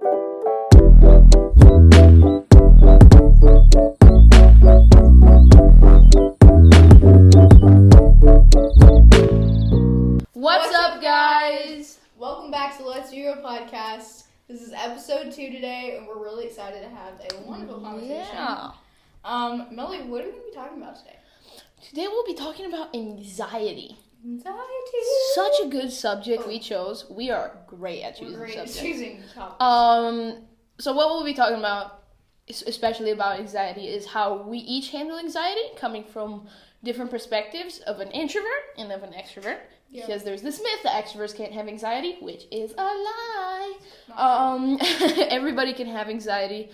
What's up, guys? Welcome back to Let's Do Your Podcast. This is episode 2 today, and we're really excited to have a wonderful conversation. Yeah. Melly, what are we going to be talking about today? Today we'll be talking about anxiety. Anxiety. Such a good subject we chose. We are great at choosing subjects. Choosing topics. So what we'll be talking about, especially about anxiety, is how we each handle anxiety, coming from different perspectives of an introvert and of an extrovert. Yep. Because there's this myth that extroverts can't have anxiety, which is a lie. Everybody can have anxiety,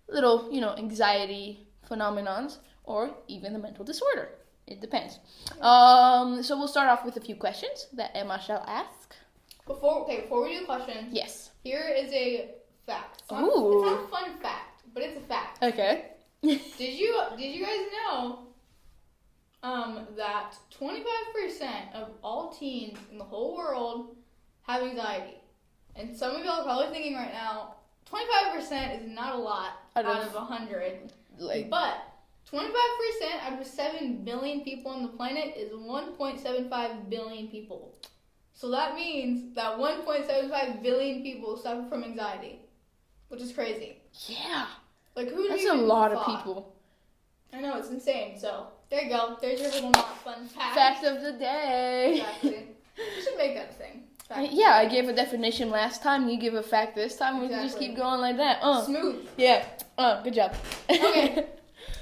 little, anxiety phenomenons, or even a mental disorder. It depends. So we'll start off with a few questions that Emma shall ask. Before we do the question, yes. Here is a fact. It's not a fun fact, but it's a fact. Okay. Did you guys know that 25% of all teens in the whole world have anxiety? And some of y'all are probably thinking right now, 25% is not a lot out of 100. But 25% out of 7 billion people on the planet is 1.75 billion people. So that means that 1.75 billion people suffer from anxiety, which is crazy. Yeah. That's a lot of people. I know, it's insane. So there you go. There's your little not fun fact. Fact of the day. Exactly. You should make that a thing. I gave a definition last time. You give a fact this time. We can just keep going like that. Smooth. Yeah. Good job. Okay.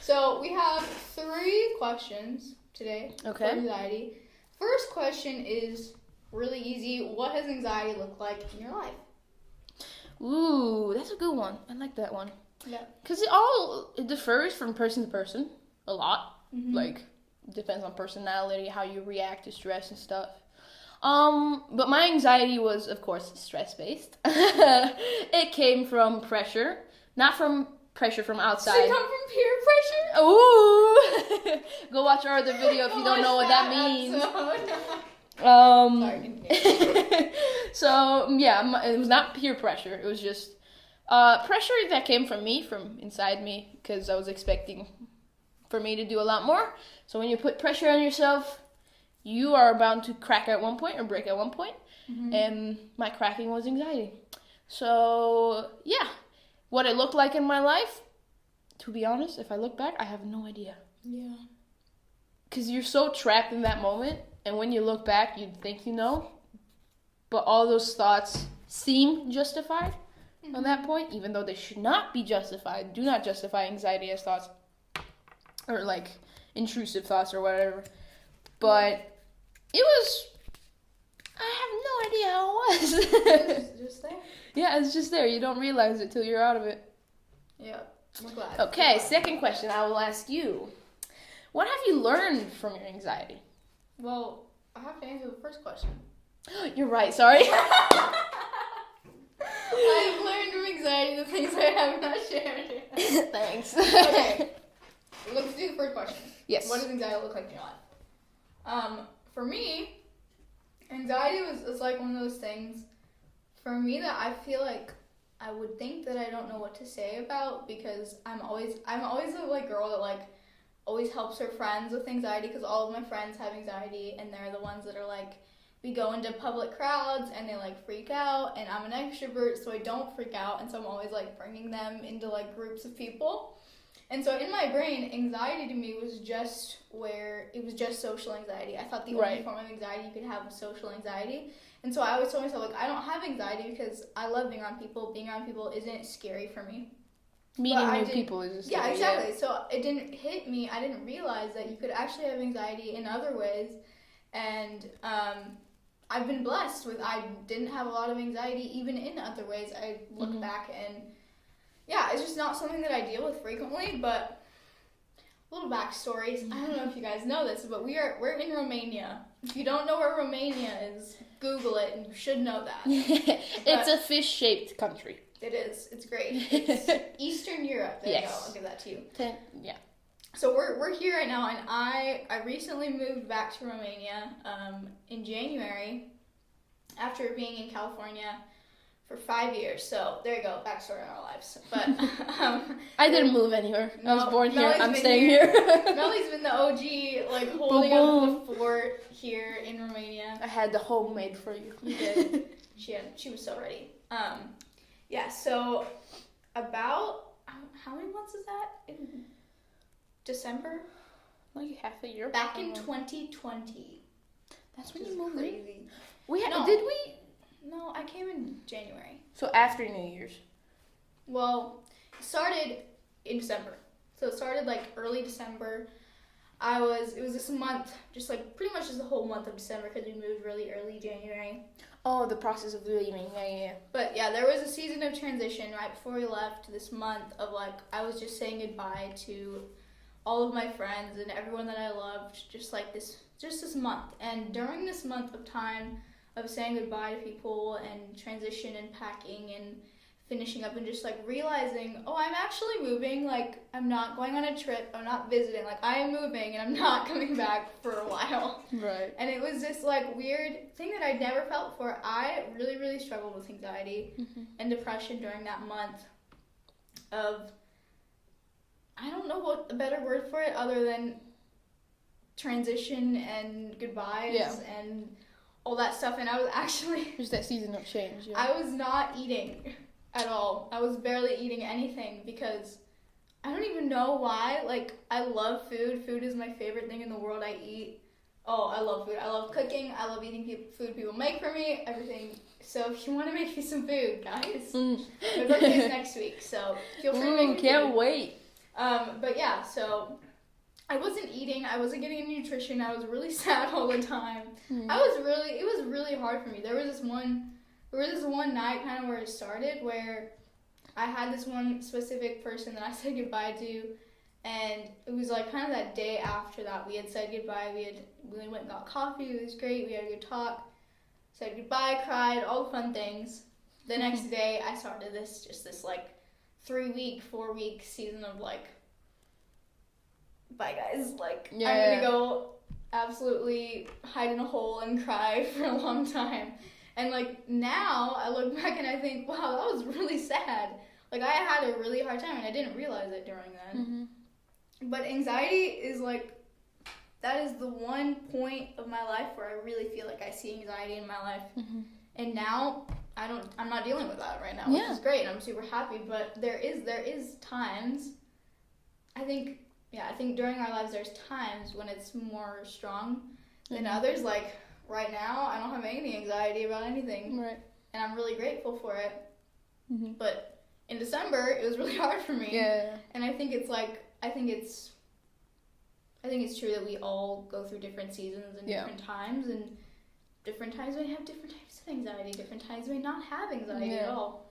So we have 3 questions today for anxiety. First question is really easy. What has anxiety looked like in your life? Ooh, that's a good one. I like that one. Yeah. Because it differs from person to person a lot. Mm-hmm. Depends on personality, how you react to stress and stuff. But my anxiety was, of course, stress-based. It came from pressure, not from pressure from outside. Does it come from peer pressure? Ooh! Go watch our other video if you don't know what that means. Sorry. So, yeah, it was not peer pressure. It was just pressure that came from inside me, because I was expecting for me to do a lot more. So when you put pressure on yourself, you are bound to crack at one point or break at one point. Mm-hmm. And my cracking was anxiety. So, yeah. What it looked like in my life, to be honest, if I look back, I have no idea. Yeah. Because you're so trapped in that moment, and when you look back, you'd think you know. But all those thoughts seem justified on that point, even though they should not be justified. Do not justify anxiety as thoughts, or intrusive thoughts or whatever. But it was, I have no idea how it was. It's just there. Yeah, it's just there. You don't realize it till you're out of it. Yeah, I'm glad. Okay, second question I will ask you. What have you learned from your anxiety? Well, I have to answer the first question. You're right, sorry. I've learned from anxiety the things I have not shared. Thanks. Okay, let's do the first question. Yes. What does anxiety look like in your life? For me, anxiety was like one of those things for me that I feel like I would think that I don't know what to say about, because I'm always a girl that always helps her friends with anxiety, because all of my friends have anxiety, and they're the ones that are we go into public crowds and they freak out, and I'm an extrovert, so I don't freak out, and so I'm always bringing them into groups of people. And so in my brain, anxiety to me was just social anxiety. I thought the only form of anxiety you could have was social anxiety. And so I always told myself, I don't have anxiety because I love being around people. Being around people isn't scary for me. Meeting new people is scary. Yeah, exactly. Yeah. So it didn't hit me. I didn't realize that you could actually have anxiety in other ways. And I've been blessed I didn't have a lot of anxiety even in other ways. I look back and yeah, it's just not something that I deal with frequently, but little backstories. I don't know if you guys know this, but we're in Romania. If you don't know where Romania is, Google it, and you should know that. It's a fish-shaped country. It is. It's great. It's Eastern Europe. There you go. I'll give that to you. Yeah. So we're here right now, and I recently moved back to Romania in January after being in California for 5 years. So there you go, backstory in our lives. But I didn't move anywhere. I was born here. Melly's I'm been staying here. Melly's been the OG, like holding up the fort here in Romania. I had the home made for you. You did. She was so ready. Yeah. So about how many months is that? In December. Like half a year. Back in 2020. That's when you moved. Crazy. Did we? No, I came in January. So after New Year's. Well, it started in December. So it started like early December. It was this month, just like pretty much just the whole month of December because we moved really early January. Oh, the process of leaving. Yeah. But yeah, there was a season of transition right before we left this month of like, I was just saying goodbye to all of my friends and everyone that I loved just this month. And during this month of time of saying goodbye to people and transition and packing and finishing up and just like realizing, oh, I'm actually moving, like I'm not going on a trip, I'm not visiting, like I am moving and I'm not coming back for a while. Right. And it was this like weird thing that I'd never felt before. I really, really struggled with anxiety and depression during that month of, I don't know what a better word for it other than transition and goodbyes and all that stuff. And I was actually just that season of change. Yeah. I was not eating at all. I was barely eating anything because I don't even know why. Like, I love food. Food is my favorite thing in the world. I eat. Oh, I love food. I love cooking. I love eating food people make for me. Everything. So if you want to make me some food, guys, my birthday is next week. So feel free to make me can't food. wait. But yeah, so I wasn't eating. I wasn't getting any nutrition. I was really sad all the time. It was really hard for me. There was this one night kind of where it started where I had this one specific person that I said goodbye to, and it was like kind of that day after that we had said goodbye. We went and got coffee. It was great. We had a good talk. Said goodbye, cried, all the fun things. The next day I started this like 3-week, 4-week season of like, bye guys, like I'm gonna go absolutely hide in a hole and cry for a long time. And like now I look back and I think, wow, that was really sad. Like I had a really hard time and I didn't realize it during then. But anxiety is like, that is the one point of my life where I really feel like I see anxiety in my life. And now I'm not dealing with that right now, which is great and I'm super happy. But there is times, I think during our lives there's times when it's more strong than others. Like right now I don't have any anxiety about anything. Right. And I'm really grateful for it. But in December it was really hard for me. Yeah. And I think it's true that we all go through different seasons and different times, and different times we have different types of anxiety, different times we not have anxiety at all.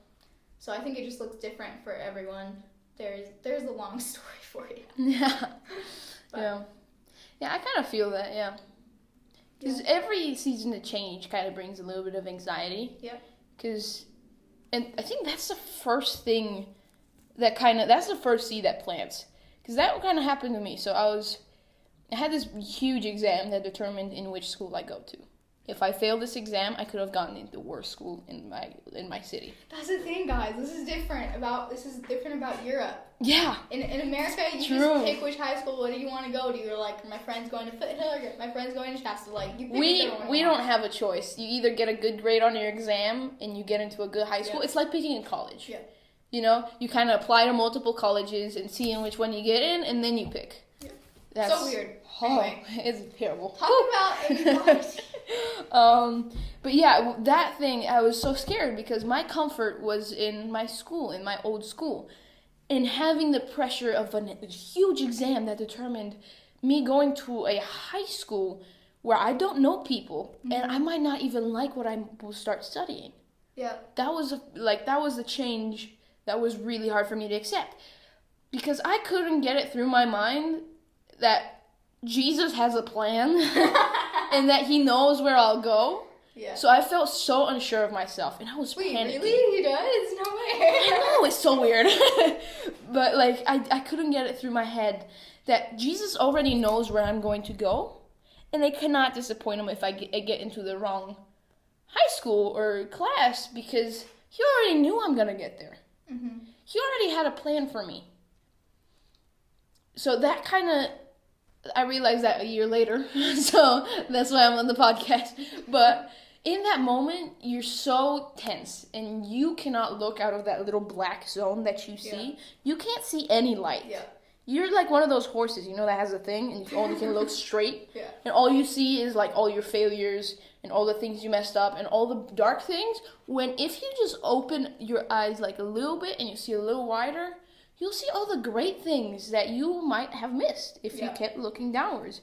So I think it just looks different for everyone. There's a long story for you. Yeah. Yeah, I kind of feel that, because every season of change kind of brings a little bit of anxiety. And I think that's the first thing that's the first seed that plants. Because that kind of happened to me. So I had this huge exam that determined in which school I go to. If I failed this exam, I could have gotten into the worst school in my city. That's the thing, guys. This is different about Europe. Yeah. In America, you just pick which high school. What do you want to go to? You're like, my friend's going to Foothill, my friend's going to Shasta. Like, you pick we don't have a choice. You either get a good grade on your exam and you get into a good high school. It's like picking a college. Yeah. You know, you kind of apply to multiple colleges and see in which one you get in, and then you pick. Yeah. That's so weird. Anyway, it's terrible. Talk about anxiety. But yeah, that thing, I was so scared because my comfort was in my school, in my old school. And having the pressure of a huge exam that determined me going to a high school where I don't know people, and I might not even like what I will start studying. Yeah. That was the change that was really hard for me to accept. Because I couldn't get it through my mind that Jesus has a plan and that he knows where I'll go. Yeah. So I felt so unsure of myself and I was panicking. Really? He does? No way. I know, it's so weird. But like I couldn't get it through my head that Jesus already knows where I'm going to go, and I cannot disappoint him if I get into the wrong high school or class, because he already knew I'm going to get there. Mm-hmm. He already had a plan for me. So that kind of, I realized that a year later. So that's why I'm on the podcast. But in that moment, you're so tense and you cannot look out of that little black zone that you see. Yeah. You can't see any light. Yeah. You're like one of those horses, that has a thing and you only can look straight. Yeah. And all you see is like all your failures and all the things you messed up and all the dark things. When if you just open your eyes like a little bit and you see a little wider, you'll see all the great things that you might have missed if you kept looking downwards.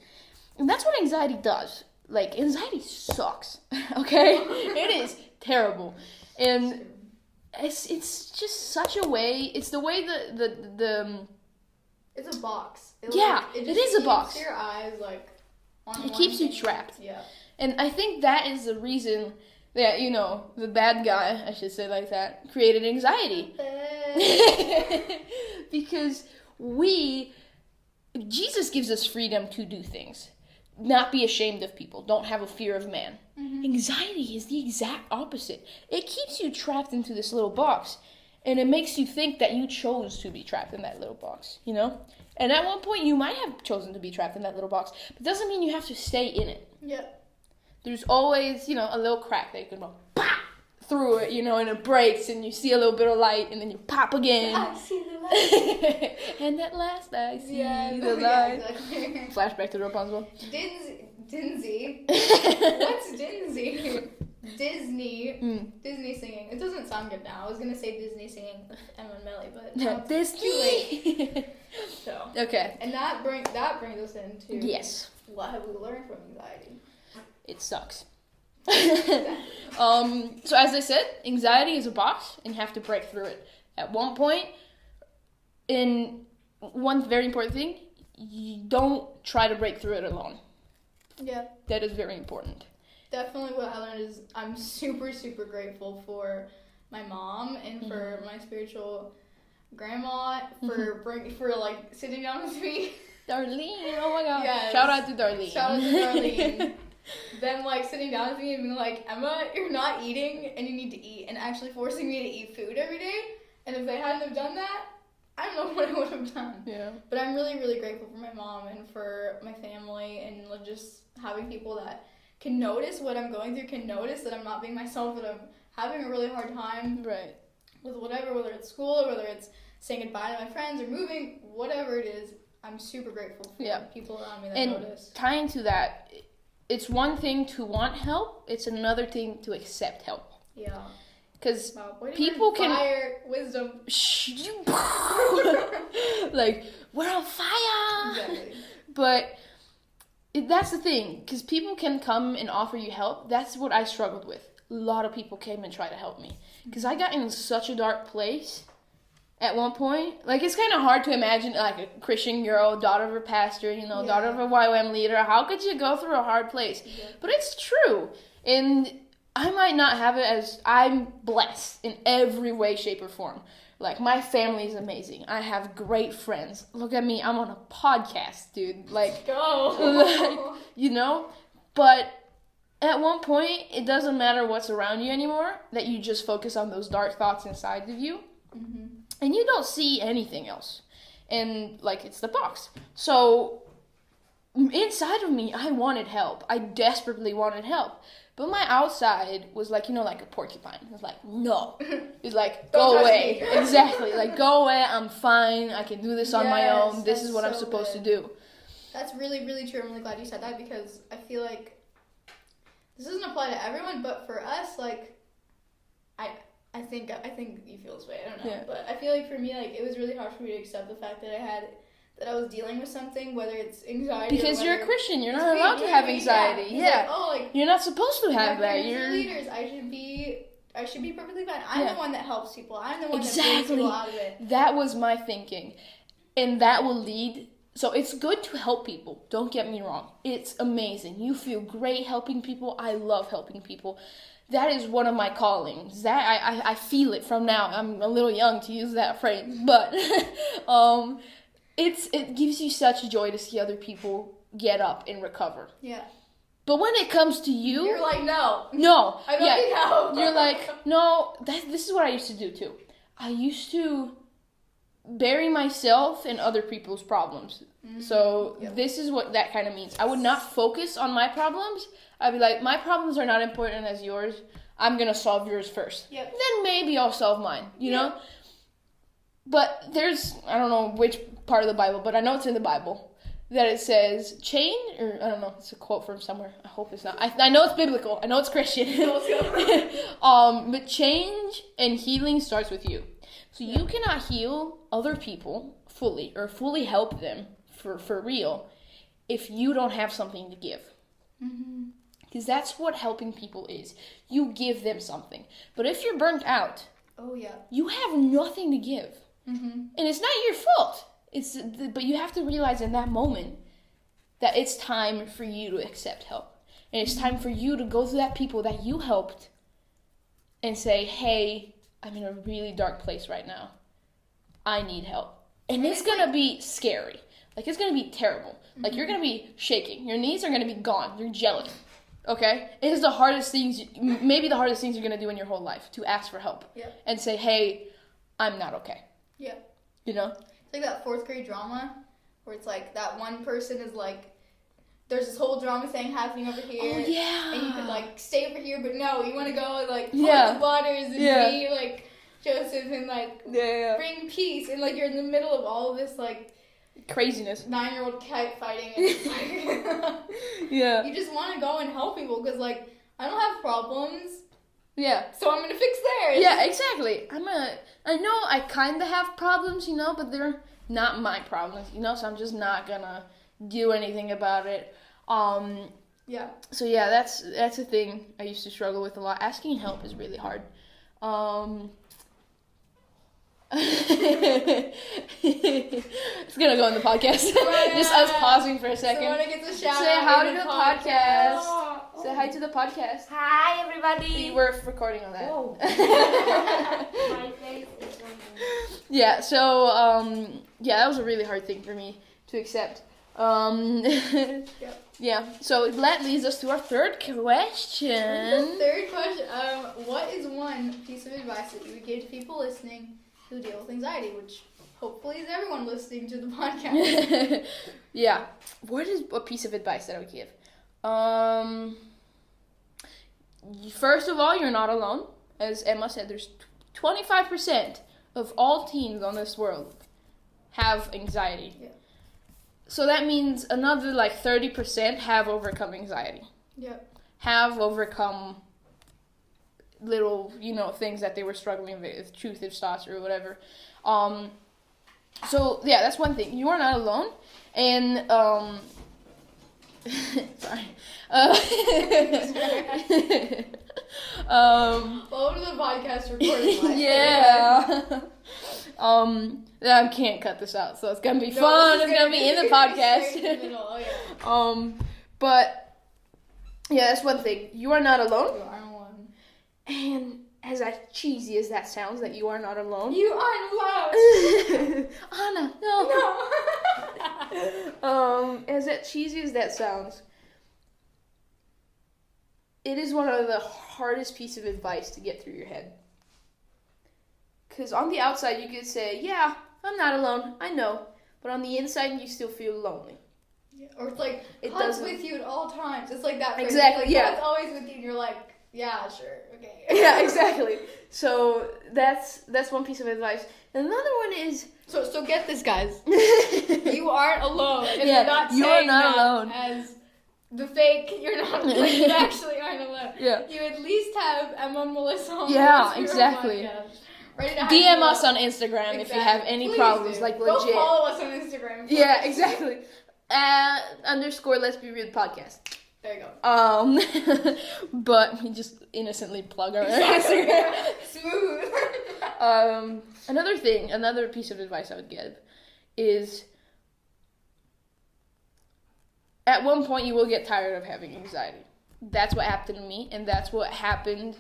And that's what anxiety does. Like, anxiety sucks, okay? It is terrible. And it's just such a way, it's the way the it's a box. It is a box. Your eyes, like, on it keeps you trapped. Yeah. And I think that is the reason that, the bad guy, I should say like that, created anxiety. Because Jesus gives us freedom to do things. Not be ashamed of people. Don't have a fear of man. Mm-hmm. Anxiety is the exact opposite. It keeps you trapped into this little box. And it makes you think that you chose to be trapped in that little box, And at one point, you might have chosen to be trapped in that little box. But it doesn't mean you have to stay in it. Yep. There's always, a little crack that you can go pop through it, and it breaks. And you see a little bit of light. And then you pop again. I see the light. And at last, I see the yeah, light. Exactly. Flashback to Rapunzel. Dinsey. What's Dinsey? Disney singing. It doesn't sound good now. I was gonna say Disney singing with Emma and Melly, but now it's too late. So okay, and that brings us into what have we learned from anxiety? It sucks. So as I said, anxiety is a box, and you have to break through it. At one point, in one very important thing, you don't try to break through it alone. Yeah, that is very important. Definitely what I learned is I'm super, super grateful for my mom and for my spiritual grandma for like sitting down with me. Darlene, oh my god. Yes. Shout out to Darlene. Them like sitting down with me and being like, Emma, you're not eating and you need to eat, and actually forcing me to eat food every day. And if they hadn't have done that, I don't know what I would have done. Yeah. But I'm really, really grateful for my mom and for my family and just having people that can notice what I'm going through, can notice that I'm not being myself, that I'm having a really hard time with whatever, whether it's school or whether it's saying goodbye to my friends or moving, whatever it is. I'm super grateful for people around me that notice. And tying to that, it's one thing to want help, it's another thing to accept help. Yeah. Because people can... Fire, wisdom. Like, we're on fire! Exactly. But... that's the thing, because people can come and offer you help. That's what I struggled with. A lot of people came and tried to help me. Because I got in such a dark place at one point. Like, it's kind of hard to imagine, like, a Christian girl, daughter of a pastor, daughter of a YWAM leader. How could you go through a hard place? Yeah. But it's true. And I might not have it as I'm blessed in every way, shape, or form. Like, my family is amazing. I have great friends. Look at me. I'm on a podcast, dude. Like, go. But at one point, it doesn't matter what's around you anymore. That you just focus on those dark thoughts inside of you. Mm-hmm. And you don't see anything else. And, like, it's the box. So, inside of me, I wanted help. I desperately wanted help. But my outside was like, like a porcupine. It was like, no. It's like, go away. Exactly. Like, go away. I'm fine. I can do this on my own. This is what I'm supposed to do. That's really, really true. I'm really glad you said that because I feel like this doesn't apply to everyone, but for us, like, I think you feel this way. I don't know. Yeah. But I feel like for me, like, it was really hard for me to accept the fact that I was dealing with something, whether it's anxiety. Because you're a Christian, you're not allowed to have anxiety. Yeah. Like, you're not supposed to have that. You're leaders. I should be perfectly fine. I'm the one that helps people. I'm the one that brings people out of it. That was my thinking, and that will lead. So it's good to help people. Don't get me wrong. It's amazing. You feel great helping people. I love helping people. That is one of my callings. That I feel it from now. I'm a little young to use that phrase, but it gives you such joy to see other people get up and recover. Yeah. But when it comes to you, you're like, no, I don't need help. You're like, no. This is what I used to do too. I used to bury myself in other people's problems. So this is what that kind of means. I would not focus on my problems. I'd be like, my problems are not important as yours. I'm gonna solve yours first. Yep. Then maybe I'll solve mine. You know. But there's, I don't know which part of the Bible, but I know it's in the Bible, that it says, I don't know, it's a quote from somewhere. I hope it's not. I know it's biblical. I know it's Christian. But change and healing starts with you. So you cannot heal other people fully or fully help them for real if you don't have something to give. Because that's what helping people is. You give them something. But if you're burnt out, you have nothing to give. And it's not your fault. But you have to realize in that moment that it's time for you to accept help. And it's time for you to go to that people that you helped and say, hey, I'm in a really dark place right now. I need help. And it's going to be scary. Like, it's going to be terrible. Like, you're going to be shaking. Your knees are going to be gone. You're gelling. Okay? It is the hardest things, maybe the hardest things you're going to do in your whole life, to ask for help. And say, hey, I'm not okay. You know? It's like that 4th grade drama where it's like that one person is like, there's this whole drama thing happening over here. Oh, yeah. And you could like stay over here, but no, you want to go and like part the waters and be like Joseph and like bring peace. And like you're in the middle of all of this like craziness. 9-year-old kite fighting. And it's like, you just want to go and help people because like, I don't have problems. So I'm going to fix theirs. Yeah, exactly. I know I kind of have problems, you know, but they're not my problems, you know, so I'm just not going to do anything about it. So yeah, that's a thing I used to struggle with a lot. Asking help is really hard. It's gonna go in the podcast. Just us pausing for a second. Someone gets a shout Say out hi in to the podcast. podcast. Say hi to the podcast. Hi, everybody. We were recording on that. Whoa. My face is Yeah. So that was a really hard thing for me to accept. Yeah. So that leads us to our third question. The third question. What is one piece of advice that you would give to people listening who deal with anxiety, which hopefully is everyone listening to the podcast? Yeah. What is a piece of advice that I would give? First of all, you're not alone. As Emma said, there's 25% of all teens on this world have anxiety. Yeah. So that means another like 30% have overcome anxiety. Have overcome little, things that they were struggling with, intrusive thoughts or whatever. So yeah, that's one thing. You are not alone. And sorry. Follow to the podcast recording live. Yeah. I can't cut this out, so it's gonna be fun. It's gonna be in the podcast. But yeah, that's one thing. You are not alone. You aren't alone. And as cheesy as that sounds, that you are not alone. You aren't alone. Anna, no. As cheesy as that sounds, it is one of the hardest pieces of advice to get through your head. Because on the outside, you could say, yeah, I'm not alone, I know. But on the inside, you still feel lonely. Yeah. Or it's like, God's with you at all times. It's like that. Exactly, like, God's always with you, and you're like, yeah, sure, okay. Yeah, exactly. So that's one piece of advice. And another one is... So get this, guys. You aren't alone. And yeah, we're not you saying are not that alone. as the fake, you're not, like, you actually aren't alone. Yeah. You at least have Emma and Melissa on yeah, exactly. DM us on Instagram if you have any Please problems, do. like Go legit. follow us on Instagram. Yeah, exactly. _, let's be real podcast. There you go. But we just innocently plug our Instagram. Smooth. Another piece of advice I would give is, at one point you will get tired of having anxiety. That's what happened to me, and that's what happened.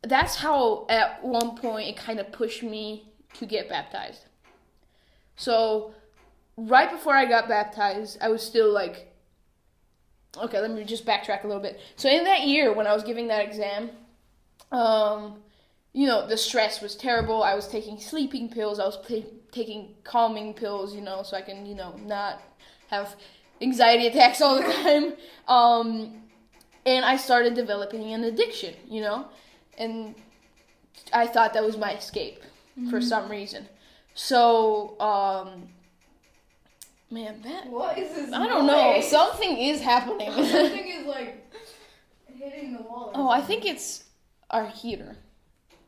That's how at one point it kind of pushed me to get baptized. So right before I got baptized, I was still like okay, let me just backtrack a little bit. So in that year when I was giving that exam, the stress was terrible. I was taking sleeping pills. I was taking calming pills, so I can, not have anxiety attacks all the time. And I started developing an addiction, and I thought that was my escape for some reason. So, what is this? I don't know. Something is happening. Something is hitting the wall. I think it's our heater.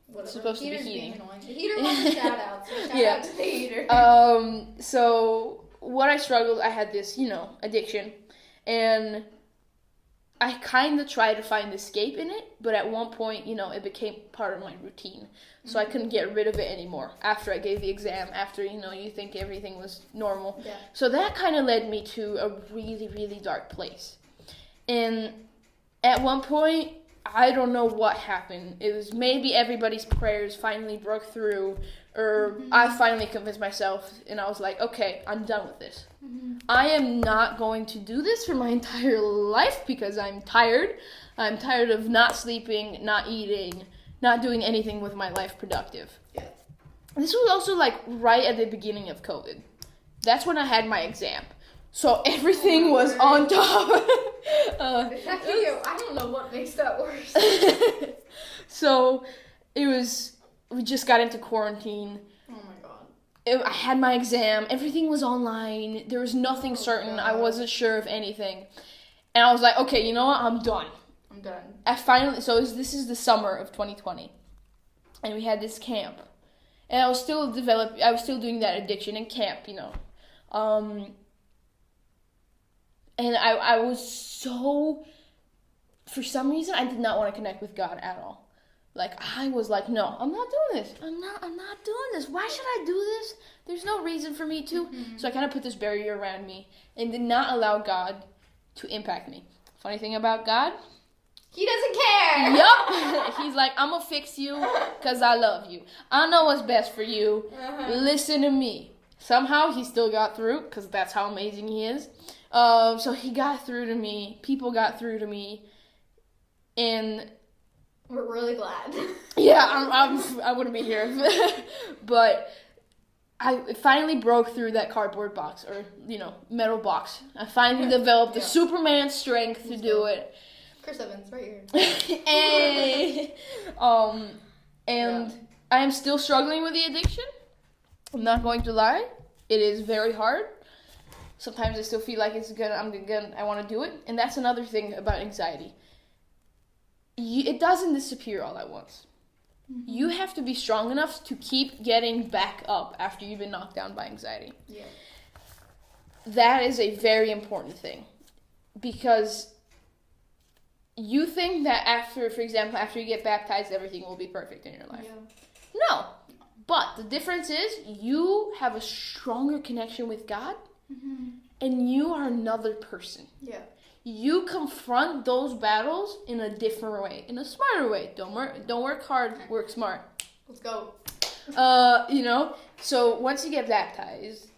Whatever. It's supposed to be heating. The heater wants a shout out, so shout out to the heater. So what I struggled, I had this, addiction, and I kind of tried to find escape in it, but at one point, it became part of my routine. So I couldn't get rid of it anymore after I gave the exam, after, you think everything was normal. Yeah. So that kind of led me to a really, really dark place. And at one point, I don't know what happened. It was maybe everybody's prayers finally broke through, or I finally convinced myself, and I was like, okay, I'm done with this. I am not going to do this for my entire life because I'm tired. I'm tired of not sleeping, not eating, not doing anything with my life productive. Yeah. This was also right at the beginning of COVID. That's when I had my exam. So everything was on top. I don't know what makes that worse. So we just got into quarantine. Oh my god. I had my exam. Everything was online. There was nothing certain. God. I wasn't sure of anything. And I was like, okay, you know what? I'm done. This is the summer of 2020. And we had this camp. And I was still doing that addiction in camp, And I was so, for some reason, I did not want to connect with God at all. I was like, no, I'm not doing this. I'm not doing this. Why should I do this? There's no reason for me to. So I kind of put this barrier around me and did not allow God to impact me. Funny thing about God, he doesn't care. Yup. He's like, I'm going to fix you because I love you. I know what's best for you. Listen to me. Somehow he still got through because that's how amazing he is. So he got through to me. People got through to me. And we're really glad. Yeah, I wouldn't be here. But I finally broke through that cardboard box or, metal box. I finally developed the Superman strength to do it. Chris Evans, right here. Hey. And I am still struggling with the addiction. I'm not going to lie. It is very hard. Sometimes I still feel like I want to do it. And that's another thing about anxiety. It doesn't disappear all at once. You have to be strong enough to keep getting back up after you've been knocked down by anxiety. Yeah. That is a very important thing. Because you think that after you get baptized, everything will be perfect in your life. Yeah. No. But the difference is you have a stronger connection with God, and you are another person. Yeah. You confront those battles in a different way, in a smarter way. Don't work hard, work smart. Let's go. So once you get baptized,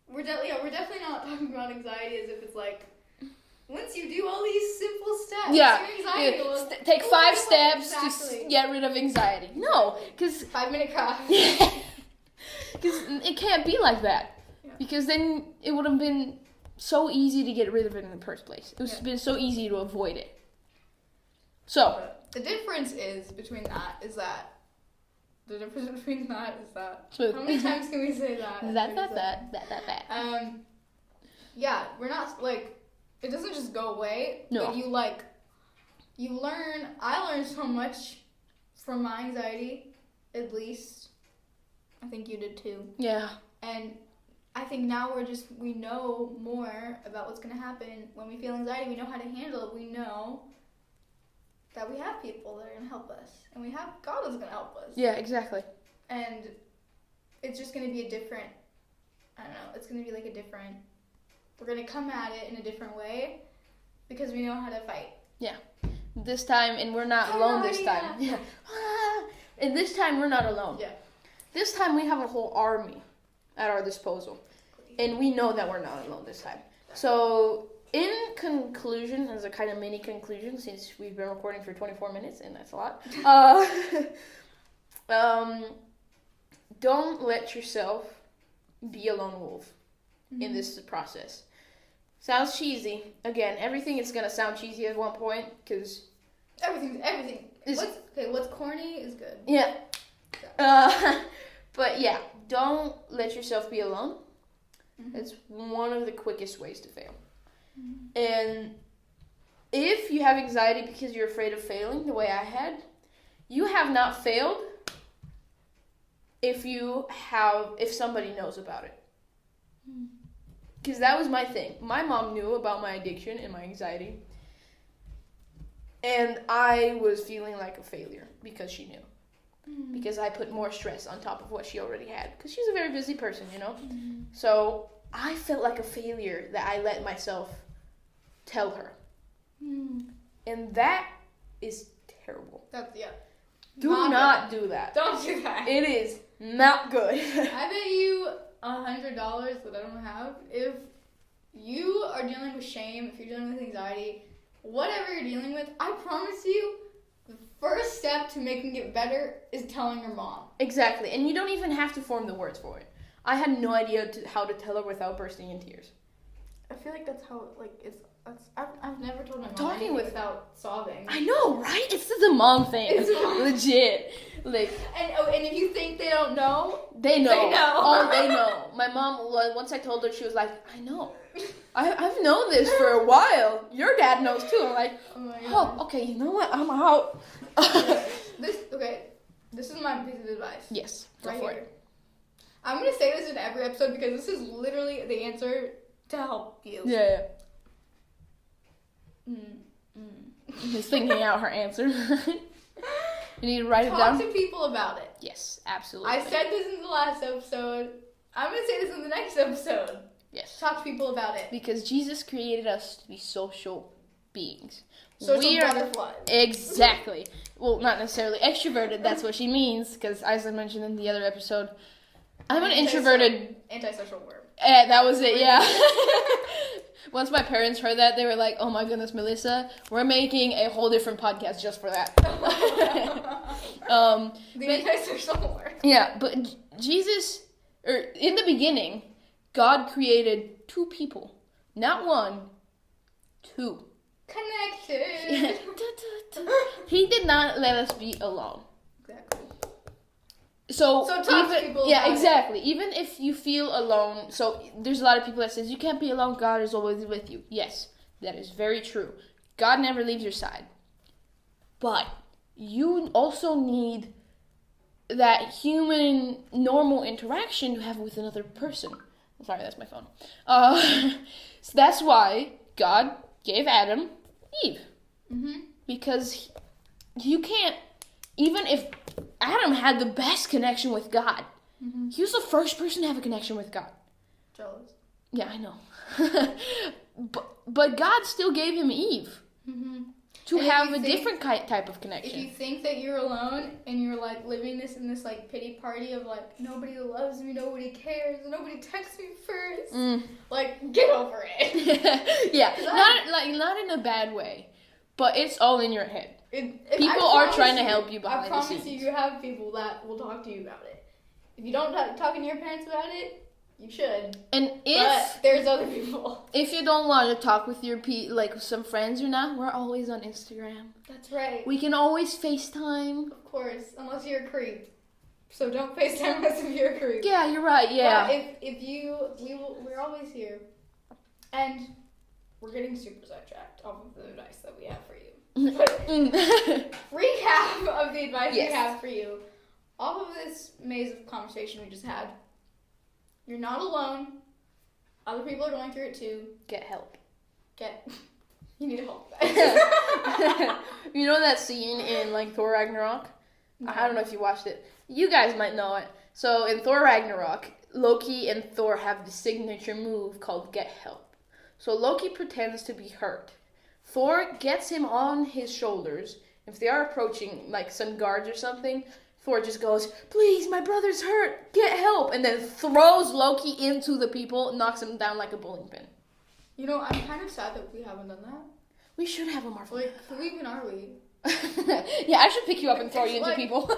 we're definitely not talking about anxiety as if it's once you do all these simple steps, your anxiety will take 5 steps to get rid of anxiety. No, because 5-minute craft. Because it can't be like that. Yeah. Because then it would have been so easy to get rid of it in the first place. It would have been so easy to avoid it. So the difference between that is that. How many times can we say that? That. Yeah, we're not it doesn't just go away. No. But you learn. I learned so much from my anxiety, at least. I think you did too. Yeah. And I think now we know more about what's going to happen when we feel anxiety. We know how to handle it. We know that we have people that are going to help us. And we have God that's going to help us. Yeah, exactly. And it's just going to be a different, it's going to be we're going to come at it in a different way because we know how to fight. Yeah. This time, and we're not alone this time. Yeah. And this time, we're not alone. Yeah. This time, we have a whole army at our disposal. And we know that we're not alone this time. So in conclusion, as a kind of mini conclusion, since we've been recording for 24 minutes, and that's a lot, don't let yourself be a lone wolf in this process. Sounds cheesy. Again, everything is gonna sound cheesy at one point, because everything. What's corny is good. Yeah. But yeah, don't let yourself be alone. It's one of the quickest ways to fail. And if you have anxiety because you're afraid of failing, the way I had, you have not failed if somebody knows about it. Because that was my thing. My mom knew about my addiction and my anxiety. And I was feeling like a failure because she knew. Because I put more stress on top of what she already had. Because she's a very busy person, you know? So I felt like a failure that I let myself tell her. And that is terrible. Do not do that. Don't do that. It is not good. I bet you $100 that I don't have. If you are dealing with shame, if you're dealing with anxiety, whatever you're dealing with, I promise you, the first step to making it better is telling your mom. Exactly. And you don't even have to form the words for it. I had no idea how to tell her without bursting in tears. I feel like that's how, I've never told my mom Talking anything with- without sobbing. I know, right? It's the mom thing. It's mom. Legit. Like, And if you think they don't know, they know. They know. Oh, they know. My mom, once I told her, she was like, I know. I've known this for a while. Your dad knows too. I'm like, oh my oh, God. okay, you know what? I'm out. This is my piece of advice. Yes, go Right for here. it. I'm going to say this in every episode because this is literally the answer to help you. Yeah. Just thinking out her answer. You need to write it down. Talk to people about it. Yes, absolutely. I said this in the last episode. I'm going to say this in the next episode. Yes. Talk to people about it. Because Jesus created us to be social beings. Social We are- butterflies. Exactly. Well, not necessarily extroverted. That's what she means. Because as I mentioned in the other episode, I'm an introverted. Antisocial word. That was it. Yeah. Once my parents heard that, they were like, "Oh my goodness, Melissa, we're making a whole different podcast just for that." The antisocial word. Yeah, but in the beginning, God created two people, not one, two. Connected. He did not let us be alone. Exactly. So talk to people yeah, about exactly. Even if you feel alone, so there's a lot of people that says you can't be alone. God is always with you. Yes, that is very true. God never leaves your side. But you also need that human, normal interaction you have with another person. Sorry, that's my phone. So that's why God gave Adam Eve. Because you can't, even if Adam had the best connection with God, he was the first person to have a connection with God. Jealous. Yeah, I know. but God still gave him Eve to And if have you a think- different type of If connection. you think that you're alone and you're like living this in this like pity party of like nobody loves me, nobody cares, nobody texts me first, like get over it. Yeah, not in a bad way, but it's all in your head. People are trying to help you behind the I promise scenes. you have people that will talk to you about it. If you don't talking to your parents about it, you should. And But there's other people. if you don't want to talk with your some friends or not, we're always on Instagram. That's right. We can always FaceTime. Of course, unless you're a creep. So don't FaceTime us if you're a creep. Yeah, you're right. Yeah. But we're always here, and we're getting super sidetracked off of the advice that we have for you. But recap of the advice we have for you. Off of this maze of conversation we just had, you're not alone. Other people are going through it too. Get help. You need help. You know that scene in like Thor Ragnarok? No. I don't know if you watched it. You guys might know it. So in Thor Ragnarok, Loki and Thor have the signature move called Get Help. So Loki pretends to be hurt. Thor gets him on his shoulders. If they are approaching like some guards or something, Thor just goes, "Please, my brother's hurt. Get help." And then throws Loki into the people, knocks him down like a bowling pin. You know, I'm kind of sad that we haven't done that. We should have a more fun. Like, who even are we? Yeah, I should pick you up and throw you into Like- people.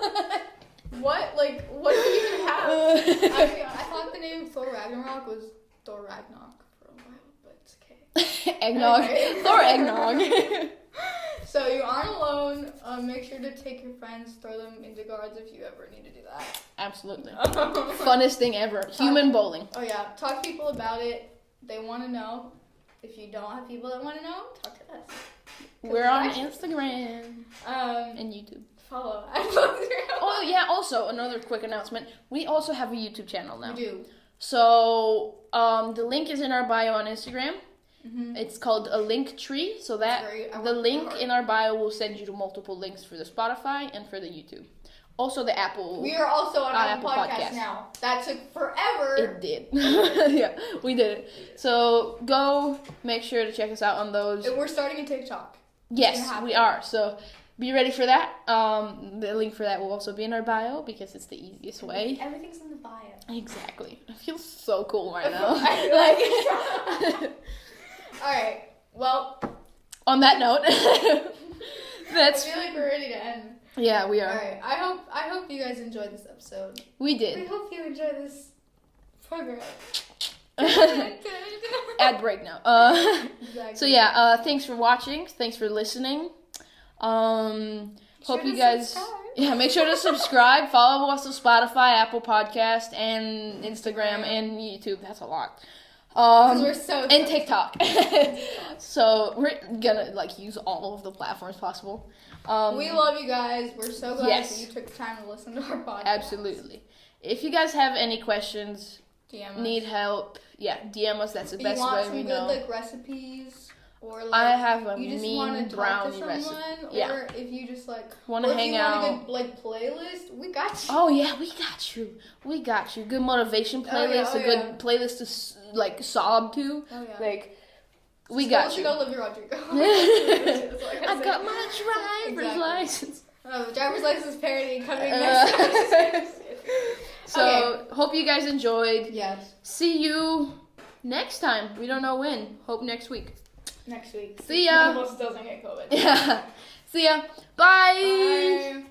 What? Like, what do we even have? I thought the name Thor Ragnarok was Thor Ragnarok for a while, but it's okay. Eggnog. Anyway. Thor eggnog. So you aren't alone. Make sure to take your friends, throw them into guards if you ever need to do that. Absolutely. Oh Funnest thing ever. Human bowling. yeah, talk to people about it. They want to know. If you don't have people that want to know, talk to us. We're on Exactly. Instagram and YouTube. Follow us on Instagram. Oh yeah, also another quick announcement. We also have a YouTube channel now. We do. So the link is in our bio on Instagram. Mm-hmm. It's called a link tree. So that the link in our bio will send you to multiple links for the Spotify and for the YouTube. Also the Apple. We are also on Apple Apple Podcasts Podcast. now. That took forever. It did. Yeah, we did it. So go make sure to check us out on those. And we're starting a TikTok. Yes, we are. So be ready for that. The link for that will also be in our bio because it's the easiest way. Everything's in the bio. Exactly. I feel so cool right now. Like, all right. Well, On that note, I that's feel like we're ready to end. yeah, we All are. right. I hope you guys enjoyed this episode. We I did. hope you enjoy this program. Ad break now. Exactly. So yeah, thanks for watching. Thanks for listening. Hope sure you to guys. subscribe. Yeah, make sure to subscribe. Follow us on Spotify, Apple Podcast, and Instagram and YouTube. That's a lot. 'Cause we're so And TikTok. So we're gonna use all of the platforms possible. We love you guys. We're so glad Yes. that you took the time to listen to our podcast. Absolutely. If you guys have any questions, DM us. need help, DM us. That's the If best you want way some we good know. recipes, or I have a you just mean want to talk to brownie someone, recipe. or Yeah. if you just Want or to if hang you out? want a good playlist, we got you. Oh yeah, we got you. We got you. Good motivation playlist. Oh, a yeah. good playlist to sob to. Oh yeah. We Just got listen you. to Olivia Rodrigo. That's all I say. got my driver's Exactly. license. Oh, driver's license parody coming next episode. So hope you guys enjoyed. Yes. See you next time. We don't know when. Hope next week. Next week. See ya. Almost doesn't get COVID. Yeah. See ya. Bye. Bye.